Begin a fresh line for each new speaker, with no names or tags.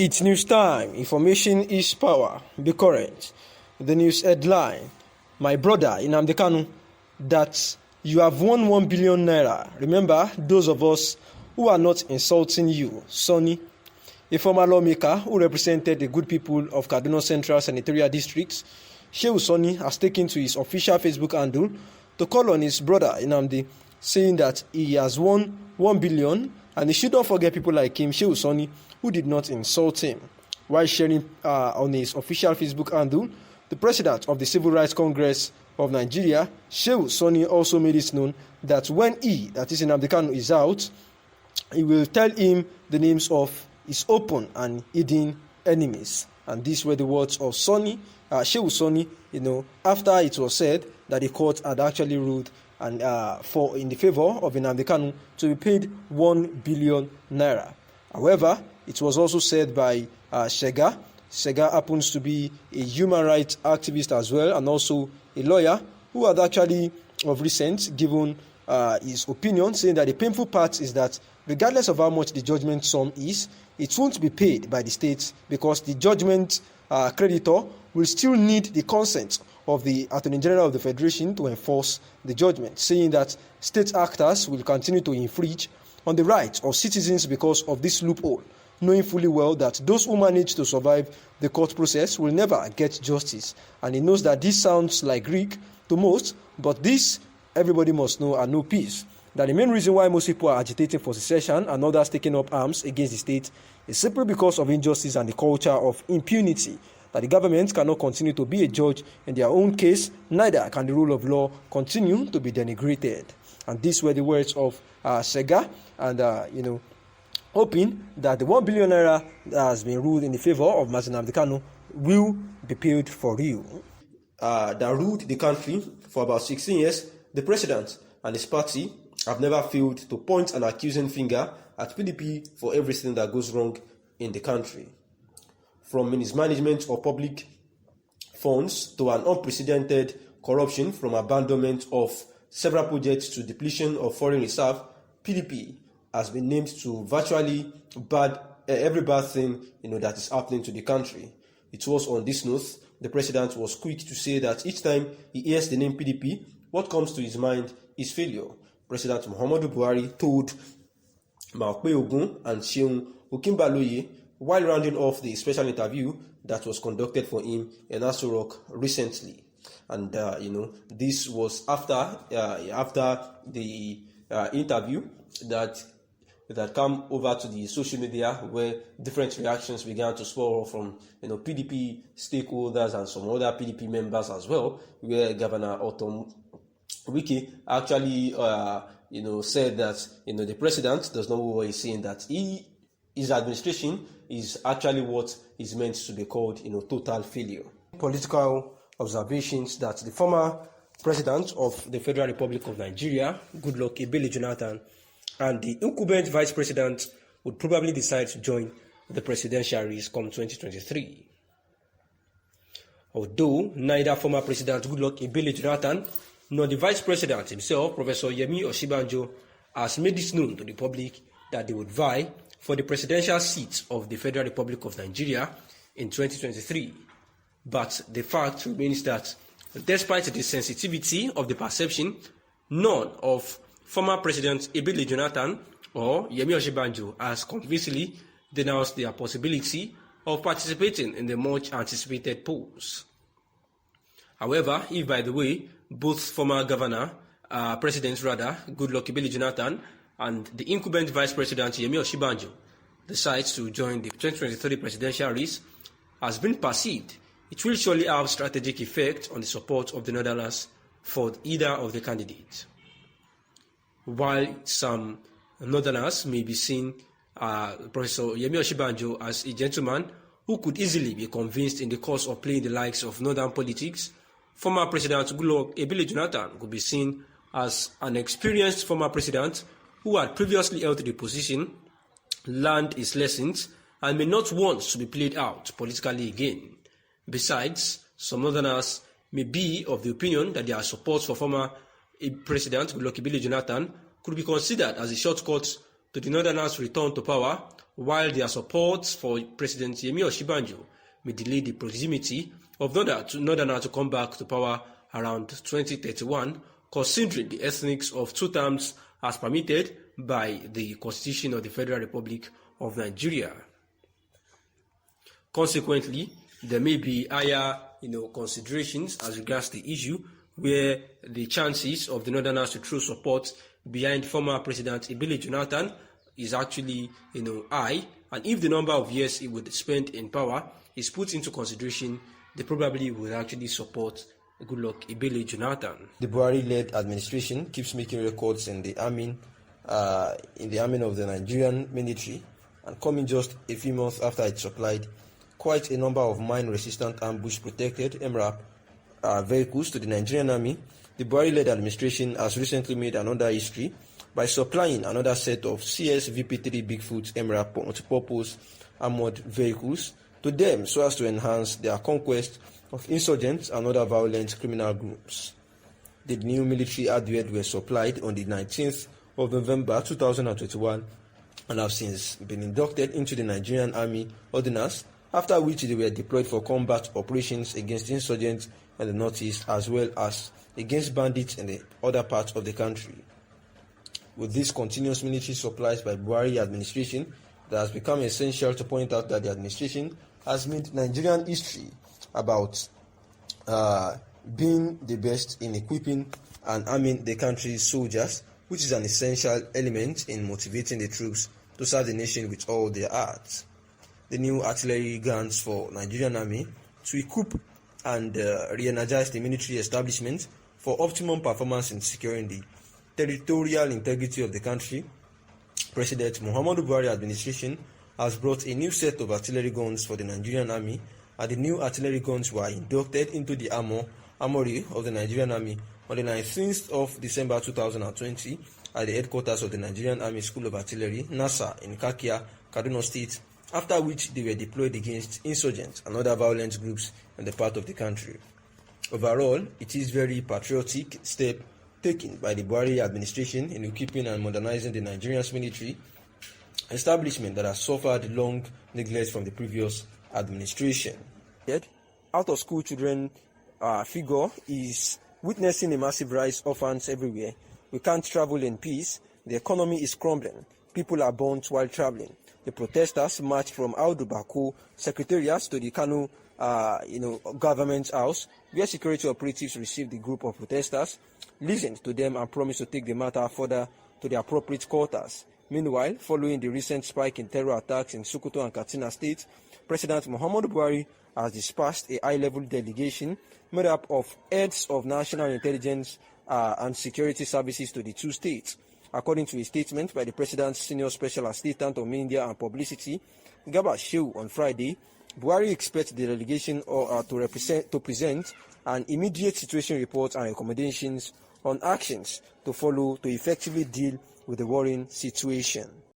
It's news time. Information is power. Be current. The news headline: My brother Nnamdi Kanu, that you have won 1 billion naira. Remember, those of us who are not insulting you. Sani, a former lawmaker who represented the good people of Kanu Central Senatorial District, Shehu Sani, has taken to his official Facebook handle to call on his brother Nnamdi, saying that he has won 1 billion and he should not forget people like him, Shehu Sani, who did not insult him. While sharing on his official Facebook handle, the president of the Civil Rights Congress of Nigeria, Shehu Sani, also made it known that when he, that is Nnamdi Kanu, is out, he will tell him the names of his open and hidden enemies. And these were the words of Sani, Shehu Sani, after it was said that the court had actually ruled and in the favor of Nnamdi Kanu to be paid 1 billion naira. However, it was also said by Shega. Shega happens to be a human rights activist as well, and also a lawyer who had actually, of recent, given his opinion, saying that the painful part is that regardless of how much the judgment sum is, it won't be paid by the state because the judgment creditor will still need the consent of the Attorney General of the Federation to enforce the judgment, saying that state actors will continue to infringe on the rights of citizens because of this loophole, knowing fully well that those who manage to survive the court process will never get justice. And he knows that this sounds like Greek to most, but this, everybody must know and know peace. That the main reason why most people are agitating for secession and others taking up arms against the state is simply because of injustice and the culture of impunity. That the government cannot continue to be a judge in their own case, neither can the rule of law continue to be denigrated. And these were the words of Sega, and hoping that the 1 billion naira that has been ruled in the favor of Nnamdi Kanu will be paid for real. That ruled the country for about 16 years, the president and his party have never failed to point an accusing finger at PDP for everything that goes wrong in the country. From mismanagement of public funds to an unprecedented corruption, from abandonment of several projects to depletion of foreign reserve, PDP has been named to virtually every bad thing that is happening to the country. It was on this note the president was quick to say that each time he hears the name PDP, what comes to his mind is failure. President Muhammadu Buhari told Maokpe Ogun and Shehu Okinbaloye while rounding off the special interview that was conducted for him in Aso Rock recently. And this was after the interview that came over to the social media, where different reactions began to swirl from PDP stakeholders and some other PDP members as well, where Governor Otom Wike actually said that the president does not know what he's saying, that his administration is actually what is meant to be called total failure. Political observations that the former president of the Federal Republic of Nigeria, Goodluck Ebele Jonathan, and the incumbent vice president would probably decide to join the presidential race come 2023. Although neither former President Goodluck Ebele Jonathan nor the vice president himself, Professor Yemi Osinbajo, has made it known to the public that they would vie for the presidential seat of the Federal Republic of Nigeria in 2023. But the fact remains that despite the sensitivity of the perception, none of former President Ebele Jonathan or Yemi Osinbajo has convincingly denounced their possibility of participating in the much anticipated polls. However, if by the way, both former presidents Goodluck Ebele Jonathan and the incumbent vice president Yemi Osinbajo decides to join the 2023 presidential race has been perceived, it will surely have strategic effect on the support of the Northerners for either of the candidates. While some Northerners may be seeing Professor Yemi Osinbajo as a gentleman who could easily be convinced in the course of playing the likes of Northern politics, former President Goodluck Ebele Jonathan could be seen as an experienced former president who had previously held the position, learned his lessons, and may not want to be played out politically again. Besides, some Northerners may be of the opinion that their support for former President Goodluck Ebele Jonathan could be considered as a shortcut to the Northerners' return to power, while their support for President Yemi Osinbajo may delay the proximity of Northerners to come back to power around 2031, considering the ethnics of 2 terms as permitted by the Constitution of the Federal Republic of Nigeria. Consequently, there may be higher considerations as regards the issue, where the chances of the Northerners to throw support behind former President Ebele Jonathan is actually high, and if the number of years he would spend in power is put into consideration, they probably will actually support Goodluck Ebele Jonathan. The Buhari-led administration keeps making records in the arming of the Nigerian military, and coming just a few months after it supplied quite a number of mine-resistant ambush-protected MRAP vehicles to the Nigerian army, the Buhari-led administration has recently made another history by supplying another set of CS-VP3 Bigfoot MRAP multipurpose armored vehicles to them so as to enhance their conquest of insurgents and other violent criminal groups. The new military hardware were supplied on the 19th of November 2021 and have since been inducted into the Nigerian Army Ordnance, after which they were deployed for combat operations against insurgents in the northeast as well as against bandits in the other parts of the country. With these continuous military supplies by Buhari administration, it has become essential to point out that the administration has made Nigerian history about being the best in equipping and arming the country's soldiers, which is an essential element in motivating the troops to serve the nation with all their hearts. The new artillery guns for Nigerian army to equip and re-energize the military establishment for optimum performance in securing the territorial integrity of the country. President Muhammadu Buhari administration has brought a new set of artillery guns for the Nigerian army, and the new artillery guns were inducted into the armory of the Nigerian army on the 19th of December 2020 at the headquarters of the Nigerian Army School of Artillery, NASA, in Kakia, Kaduna State, after which they were deployed against insurgents and other violent groups in the part of the country. Overall, it is a very patriotic step taken by the Buhari administration in equipping and modernizing the Nigerian military establishment that has suffered long neglect from the previous administration. Yet, out-of-school children figure is witnessing a massive rise of orphans everywhere. We can't travel in peace. The economy is crumbling. People are burnt while traveling. The protesters marched from Audu Bako Secretariat to the Kanu government house, where security operatives received the group of protesters, listened to them and promised to take the matter further to the appropriate quarters. Meanwhile, following the recent spike in terror attacks in Sokoto and Katsina states, President Muhammadu Buhari has dispatched a high-level delegation made up of heads of national intelligence and security services to the 2 states. According to a statement by the President's Senior Special Assistant on Media and Publicity, Shehu, on Friday, Buhari expects the delegation to present an immediate situation report and recommendations on actions to follow to effectively deal with the worrying situation.